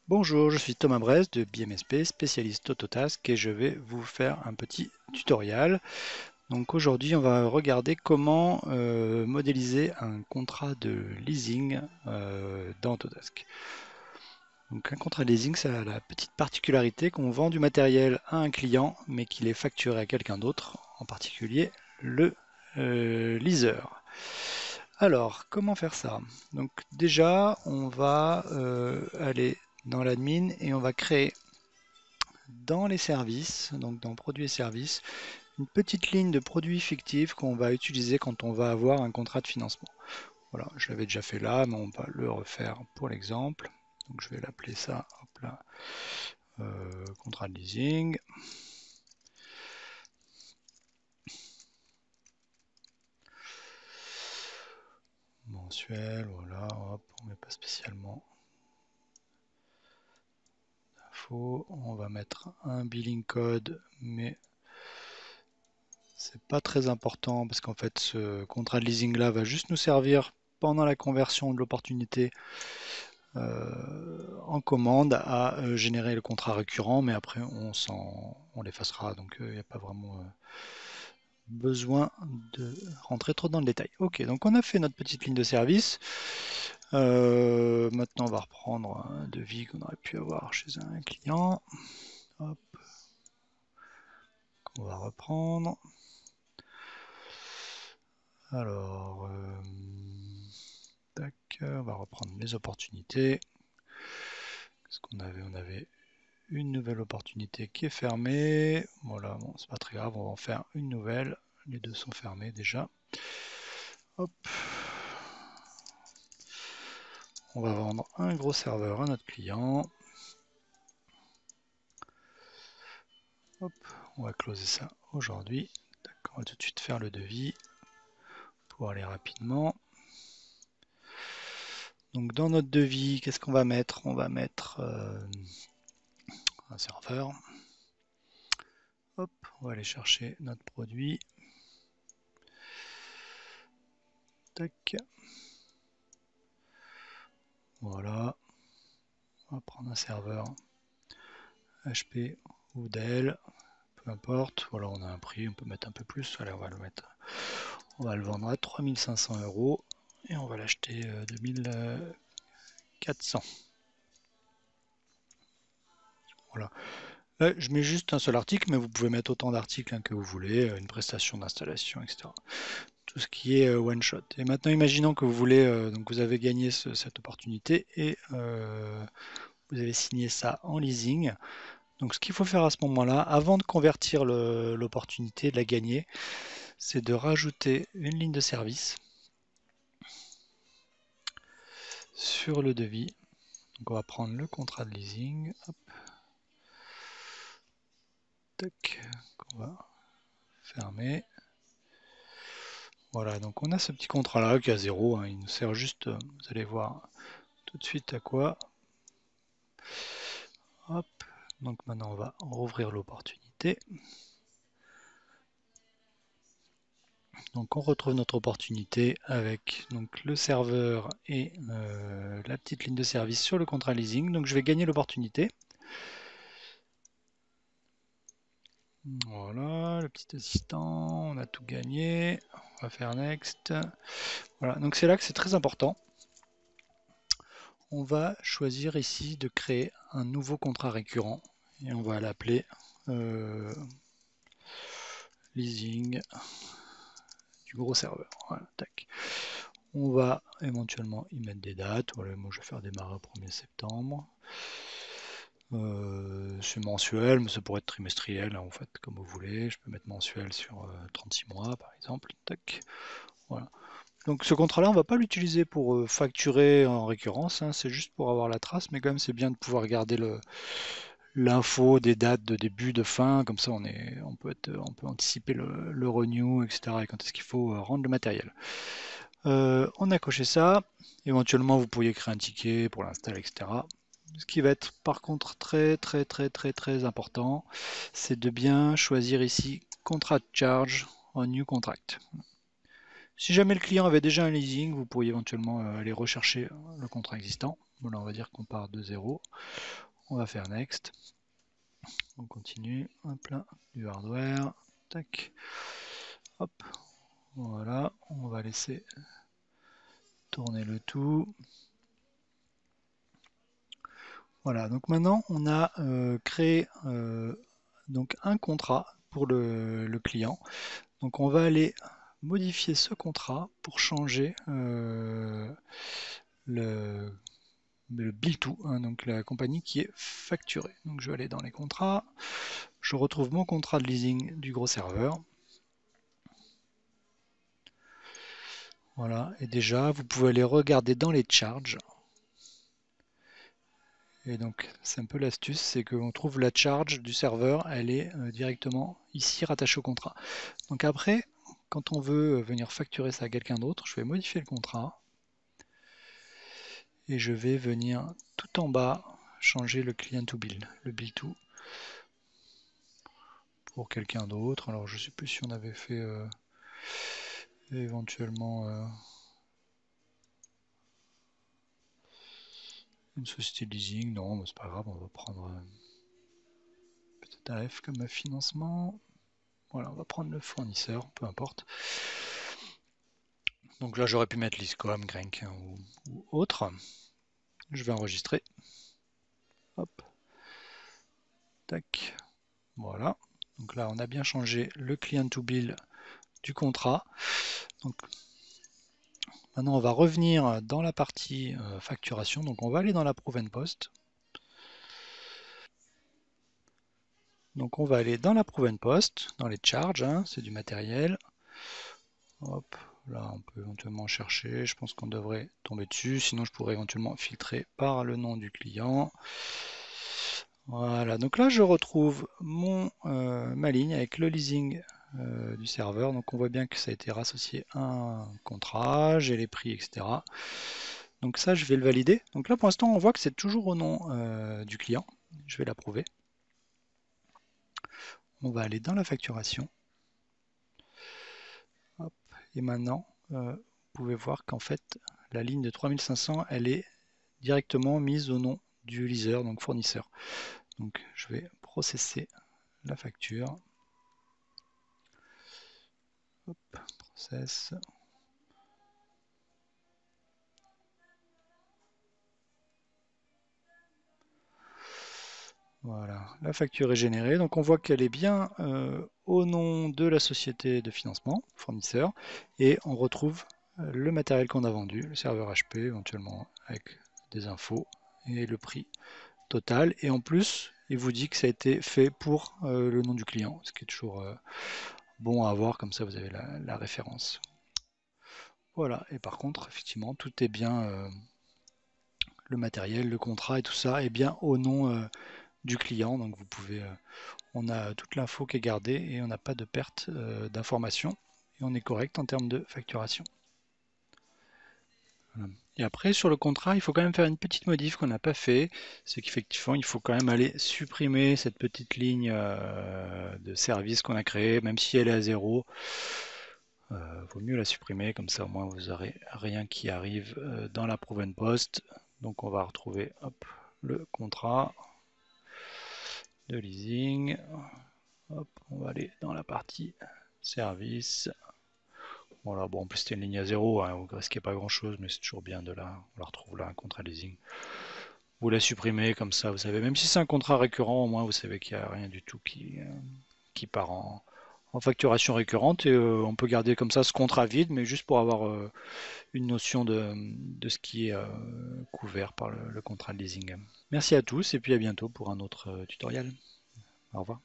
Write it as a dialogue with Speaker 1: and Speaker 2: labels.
Speaker 1: Bonjour, je suis Thomas Brest de BMSP, spécialiste Autotask et je vais vous faire un petit tutoriel. Donc aujourd'hui on va regarder comment modéliser un contrat de leasing dans Autotask. Donc un contrat de leasing, ça a la petite particularité qu'on vend du matériel à un client mais qu'il est facturé à quelqu'un d'autre, en particulier le leaser. Alors, comment faire ça? Donc déjà, on va aller dans l'admin et on va créer dans les services, donc dans produits et services, une petite ligne de produits fictifs qu'on va utiliser quand on va avoir un contrat de financement. Voilà, je l'avais déjà fait là, mais on va le refaire pour l'exemple. Donc je vais l'appeler ça, hop là, contrat de leasing. Mensuel, voilà, hop, on met pas spécialement d'infos. On va mettre un billing code, mais c'est pas très important parce qu'en fait ce contrat de leasing là va juste nous servir pendant la conversion de l'opportunité en commande à générer le contrat récurrent, mais après on l'effacera, donc il n'y a pas vraiment besoin de rentrer trop dans le détail. Ok, donc on a fait notre petite ligne de service. Maintenant on va reprendre un devis qu'on aurait pu avoir chez un client. Hop, on va reprendre. Alors, tac, on va reprendre les opportunités. Qu'est-ce qu'on avait? On avait une nouvelle opportunité qui est fermée. Voilà, bon, c'est pas très grave, on va en faire une nouvelle. Les deux sont fermés déjà. Hop. On va vendre un gros serveur à notre client. Hop, on va closer ça aujourd'hui. On va tout de suite faire le devis pour aller rapidement. Donc dans notre devis, qu'est-ce qu'on va mettre? On va mettre un serveur. Hop, on va aller chercher notre produit. Tac. Voilà. On va prendre un serveur HP ou Dell, peu importe. Voilà, on a un prix, on peut mettre un peu plus. Allez, on va le vendre à 3500 € et on va l'acheter 2400. Voilà. Là, je mets juste un seul article, mais vous pouvez mettre autant d'articles que vous voulez, une prestation d'installation, etc. Tout ce qui est one shot. Et maintenant, imaginons que vous voulez, donc vous avez gagné cette opportunité et vous avez signé ça en leasing. Donc ce qu'il faut faire à ce moment-là, avant de convertir l'opportunité, de la gagner, c'est de rajouter une ligne de service sur le devis. Donc on va prendre le contrat de leasing. Hop. Tac. On va fermer. Voilà, donc on a ce petit contrat-là qui est à 0. Hein, il nous sert juste, vous allez voir tout de suite à quoi. Hop. Donc maintenant on va rouvrir l'opportunité. Donc on retrouve notre opportunité avec donc, le serveur et la petite ligne de service sur le contrat leasing. Donc je vais gagner l'opportunité. Voilà, le petit assistant, on a tout gagné. On va faire next. Voilà, donc c'est là que c'est très important. On va choisir ici de créer un nouveau contrat récurrent et on va l'appeler leasing du gros serveur. Voilà, tac. On va éventuellement y mettre des dates. Voilà, moi je vais faire démarrer au 1er septembre. C'est mensuel, mais ça pourrait être trimestriel, hein, en fait, comme vous voulez. Je peux mettre mensuel sur 36 mois, par exemple. Tac. Voilà. Donc ce contrat-là, on ne va pas l'utiliser pour facturer en récurrence, hein, c'est juste pour avoir la trace, mais quand même c'est bien de pouvoir garder l'info des dates de début, de fin, comme ça on peut anticiper le renew, etc. et quand est-ce qu'il faut rendre le matériel. On a coché ça, éventuellement vous pourriez créer un ticket pour l'install, etc. Ce qui va être par contre très important, c'est de bien choisir ici Contract Charge en New Contract. Si jamais le client avait déjà un leasing, vous pourriez éventuellement aller rechercher le contrat existant. Voilà, on va dire qu'on part de 0. On va faire Next. On continue. Hop là, du hardware. Tac. Hop. Voilà, on va laisser tourner le tout. Voilà, donc maintenant on a créé donc un contrat pour le client. Donc on va aller modifier ce contrat pour changer le, le bill to, hein, donc la compagnie qui est facturée. Donc je vais aller dans les contrats, je retrouve mon contrat de leasing du gros serveur. Voilà, et déjà vous pouvez aller regarder dans les charges. Et donc c'est un peu l'astuce, c'est qu'on trouve la charge du serveur, elle est directement ici rattachée au contrat. Donc après, quand on veut venir facturer ça à quelqu'un d'autre, je vais modifier le contrat et je vais venir tout en bas changer le client to bill, le bill to pour quelqu'un d'autre. Alors je sais plus si on avait fait éventuellement une société de leasing. Non, c'est pas grave, on va prendre peut-être AF comme financement. Voilà, on va prendre le fournisseur, peu importe. Donc là, j'aurais pu mettre l'ISCOM, Grenk ou autre. Je vais enregistrer. Hop. Tac. Voilà. Donc là, on a bien changé le client to bill du contrat. Donc maintenant, on va revenir dans la partie facturation. Donc on va aller dans la Proof Post. Donc on va aller dans la Proof Post, dans les charges, hein, c'est du matériel. Hop, là on peut éventuellement chercher, je pense qu'on devrait tomber dessus, sinon je pourrais éventuellement filtrer par le nom du client. Voilà, donc là je retrouve ma ligne avec le leasing du serveur, donc on voit bien que ça a été rassocié à un contrat, j'ai les prix, etc. Donc ça je vais le valider. Donc là pour l'instant on voit que c'est toujours au nom du client, je vais l'approuver. On va aller dans la facturation. Hop. Et maintenant, vous pouvez voir qu'en fait, la ligne de 3500, elle est directement mise au nom du leaser, donc fournisseur. Donc je vais processer la facture. Hop, process. Voilà, la facture est générée. Donc on voit qu'elle est bien au nom de la société de financement, fournisseur, et on retrouve le matériel qu'on a vendu, le serveur HP éventuellement avec des infos et le prix total. Et en plus, il vous dit que ça a été fait pour le nom du client, ce qui est toujours bon à avoir, comme ça vous avez la référence. Voilà, et par contre, effectivement, tout est bien, le matériel, le contrat et tout ça est bien au nom du client. Donc vous pouvez, on a toute l'info qui est gardée et on n'a pas de perte d'information. Et on est correct en termes de facturation. Voilà. Et après, sur le contrat, il faut quand même faire une petite modif qu'on n'a pas fait. C'est qu'effectivement, il faut quand même aller supprimer cette petite ligne de service qu'on a créée, même si elle est à 0. Vaut mieux la supprimer, comme ça au moins vous n'aurez rien qui arrive dans la Proven Post. Donc on va retrouver hop, le contrat de leasing. Hop, on va aller dans la partie service. Voilà, bon, en plus c'était une ligne à 0, hein, vous risquez pas grand chose, mais c'est toujours bien de la, on la retrouve là, un contrat leasing. Vous la supprimez comme ça, vous savez, même si c'est un contrat récurrent, au moins vous savez qu'il n'y a rien du tout qui part en facturation récurrente, et on peut garder comme ça ce contrat vide, mais juste pour avoir une notion de ce qui est couvert par le contrat de leasing. Merci à tous, et puis à bientôt pour un autre tutoriel. Au revoir.